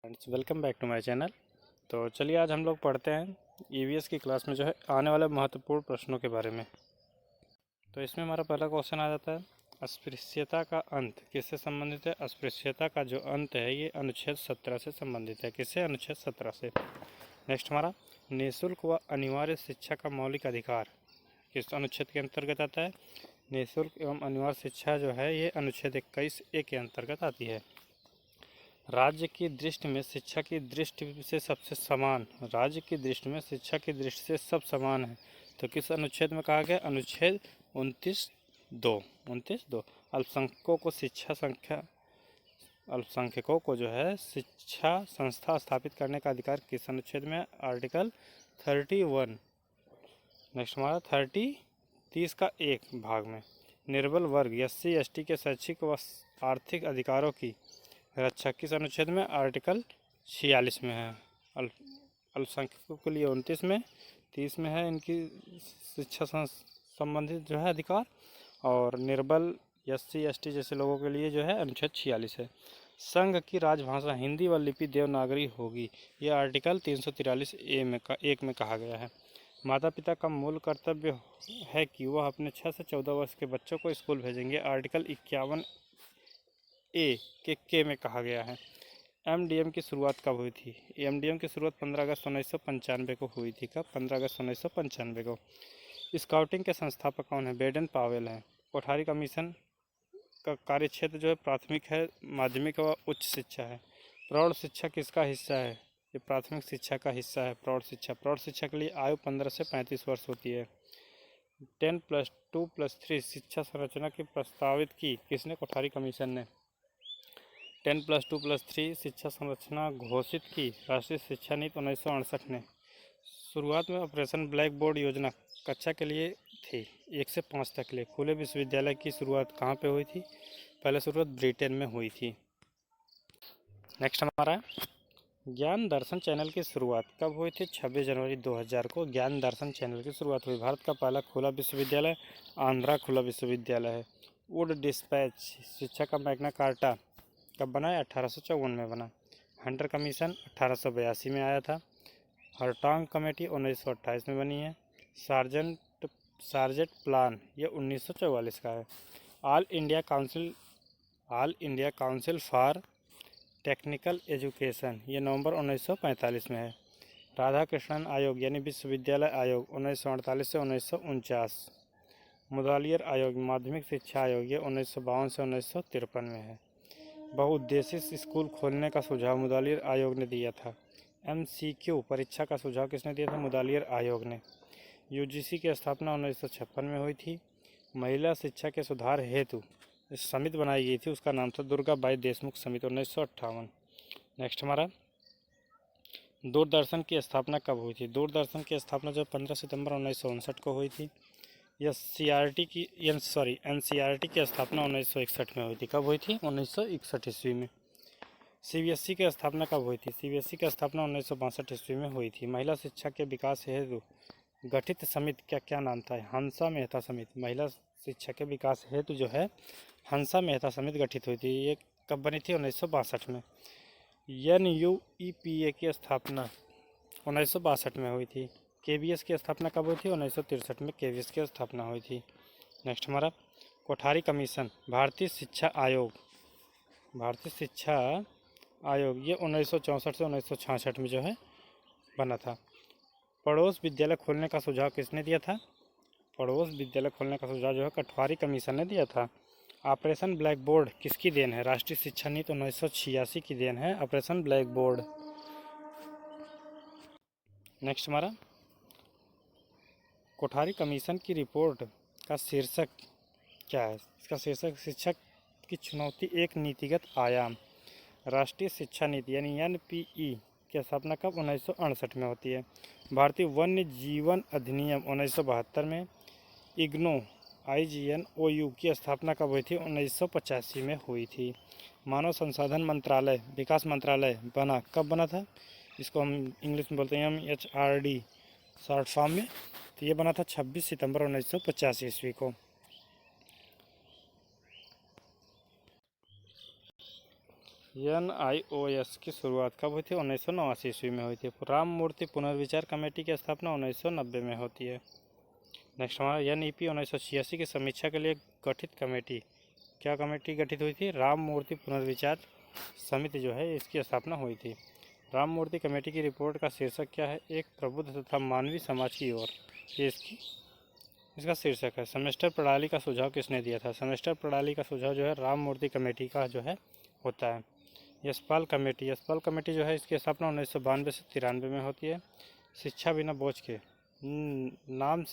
Friends, welcome back to my channel. तो चलिए आज हम लोग पढ़ते हैं ईवीएस की क्लास में जो है आने वाले महत्वपूर्ण प्रश्नों के बारे में। तो इसमें हमारा पहला क्वेश्चन आ जाता है, अस्पृश्यता का अंत किससे संबंधित है। अस्पृश्यता का जो अंत है ये अनुच्छेद 17 से संबंधित है। किससे? अनुच्छेद 17 से। नेक्स्ट हमारा निःशुल्क व अनिवार्य शिक्षा का मौलिक अधिकार किस अनुच्छेद के अंतर्गत आता है। निःशुल्क एवं अनिवार्य शिक्षा जो है ये अनुच्छेद 21A के अंतर्गत आती है। राज्य की दृष्टि में शिक्षा की दृष्टि से सबसे समान, राज्य की दृष्टि में शिक्षा की दृष्टि से सब समान है। तो किस अनुच्छेद में कहा गया? अनुच्छेद 29(2). अल्पसंख्यकों को शिक्षा संख्या अल्पसंख्यकों को जो है शिक्षा संस्था स्थापित करने का अधिकार किस अनुच्छेद में? आर्टिकल 31। नेक्स्ट हमारा 30 का 1 भाग में निर्बल वर्ग SC ST के शैक्षिक व आर्थिक अधिकारों की रक्षा किस अनुच्छेद में? आर्टिकल 46 में है। अल्पसंख्यकों के लिए 29 में, 30 में है इनकी शिक्षा संबंधित जो है अधिकार, और निर्बल SC ST जैसे लोगों के लिए जो है अनुच्छेद 46 है। संघ की राजभाषा हिंदी व लिपि देवनागरी होगी, यह आर्टिकल 343A में 1 में कहा गया है। माता पिता का मूल कर्तव्य है कि वह अपने 6 से 14 वर्ष के बच्चों को स्कूल भेजेंगे, आर्टिकल 51A के में कहा गया है। MDM की शुरुआत कब हुई थी? MDM की शुरुआत 15 अगस्त 1995 को हुई थी। कब? 15 अगस्त 1995 को। स्काउटिंग के संस्थापक कौन है? बेडन पावेल हैं। कोठारी कमीशन का कार्य क्षेत्र जो है प्राथमिक है, माध्यमिक व उच्च शिक्षा है। प्रौढ़ शिक्षा किसका हिस्सा है? ये प्राथमिक शिक्षा का हिस्सा है। प्रौढ़ शिक्षा के लिए आयु 15 से 35 वर्ष होती है। 10+2+3 शिक्षा संरचना की प्रस्तावित की किसने? कोठारी कमीशन ने। 10+2+3 शिक्षा संरचना घोषित की राष्ट्रीय शिक्षा नीति 1968 ने। शुरुआत में ऑपरेशन ब्लैक बोर्ड योजना कक्षा के लिए थी, 1 से 5 तक के लिए। खुले विश्वविद्यालय की शुरुआत कहाँ पे हुई थी? पहले शुरुआत ब्रिटेन में हुई थी। नेक्स्ट हमारा ज्ञान दर्शन चैनल की शुरुआत कब हुई थी? 26 जनवरी 2000 को ज्ञान दर्शन चैनल की शुरुआत हुई। भारत का पहला खुला विश्वविद्यालय आंध्रा खुला विश्वविद्यालय है। वुड डिस्पैच शिक्षा का मैग्ना कार्टा कब बना है? 1854 में बना। हंटर कमीशन 1882 में आया था। हरटॉन्ग कमेटी 1928 में बनी है। सार्जेंट प्लान ये 1944 का है। All India council for technical education ये नवंबर 1945 में है। राधा कृष्णन आयोग यानी विश्वविद्यालय आयोग 1948 से 1949। मुदालियर आयोग माध्यमिक शिक्षा आयोग ये 1952 से 1953 में है। बहुउद्देशीय स्कूल खोलने का सुझाव मुदालियर आयोग ने दिया था। MCQ परीक्षा का सुझाव किसने दिया था? मुदालियर आयोग ने। UGC की स्थापना 1956 में हुई थी। महिला शिक्षा के सुधार हेतु समिति बनाई गई थी, उसका नाम था दुर्गाबाई देशमुख समिति 1958। नेक्स्ट हमारा दूरदर्शन की स्थापना कब हुई थी? दूरदर्शन की स्थापना जो 15 सितंबर 1959 को हुई थी। NCERT की स्थापना 1961 में हुई थी। कब हुई थी? 1961 ईस्वी में। CBSE की स्थापना कब हुई थी? CBSE की स्थापना 1962 ईस्वी में हुई थी। महिला शिक्षा के विकास हेतु गठित समिति का क्या नाम था? हंसा मेहता समिति। महिला शिक्षा के विकास हेतु जो है हंसा मेहता समिति गठित हुई थी। ये कब बनी थी? 1962 में। NUEPA की स्थापना 1962 में हुई थी। KBS की स्थापना कब हुई थी? 1963 में KBS की स्थापना हुई थी। नेक्स्ट हमारा कोठारी कमीशन भारतीय शिक्षा आयोग ये 1964 से 1966 में जो है बना था। पड़ोस विद्यालय खोलने का सुझाव किसने दिया था? पड़ोस विद्यालय खोलने का सुझाव जो है कोठारी कमीशन ने दिया था। ऑपरेशन ब्लैक बोर्ड किसकी देन है? राष्ट्रीय शिक्षा नीति 1986 की देन है ऑपरेशन ब्लैक बोर्ड। नेक्स्ट हमारा कोठारी कमीशन की रिपोर्ट का शीर्षक क्या है? इसका शीर्षक शिक्षा की चुनौती एक नीतिगत आयाम। राष्ट्रीय शिक्षा नीति यानी NPE की स्थापना कब? 1968 में होती है। भारतीय वन्य जीवन अधिनियम 1972 में। IGNOU की स्थापना कब हुई थी? 1985 में हुई थी। मानव संसाधन मंत्रालय विकास मंत्रालय बना कब बना था? इसको हम इंग्लिश में बोलते हैं MHRD शॉर्ट फॉर्म में। तो ये बना था 26 सितंबर 1985 ईस्वी को। NIOS की शुरुआत कब हुई थी? 1989 ईस्वी में हुई थी। राम मूर्ति पुनर्विचार कमेटी की स्थापना 1990 में होती है। नेक्स्ट हमारा NEP 1986 की समीक्षा के लिए गठित कमेटी, क्या कमेटी गठित हुई थी? राम मूर्ति पुनर्विचार समिति जो है इसकी स्थापना हुई थी। राम मूर्ति कमेटी की रिपोर्ट का शीर्षक क्या है? एक प्रबुद्ध तथा मानवीय समाज की ओर, ये इसका शीर्षक है। सेमेस्टर प्रणाली का सुझाव किसने दिया था? सेमेस्टर प्रणाली का सुझाव जो है राम मूर्ति कमेटी का जो है होता है। यशपाल कमेटी जो है इसकी स्थापना 1992 से 93 में होती है। शिक्षा बिना बोझ के नाम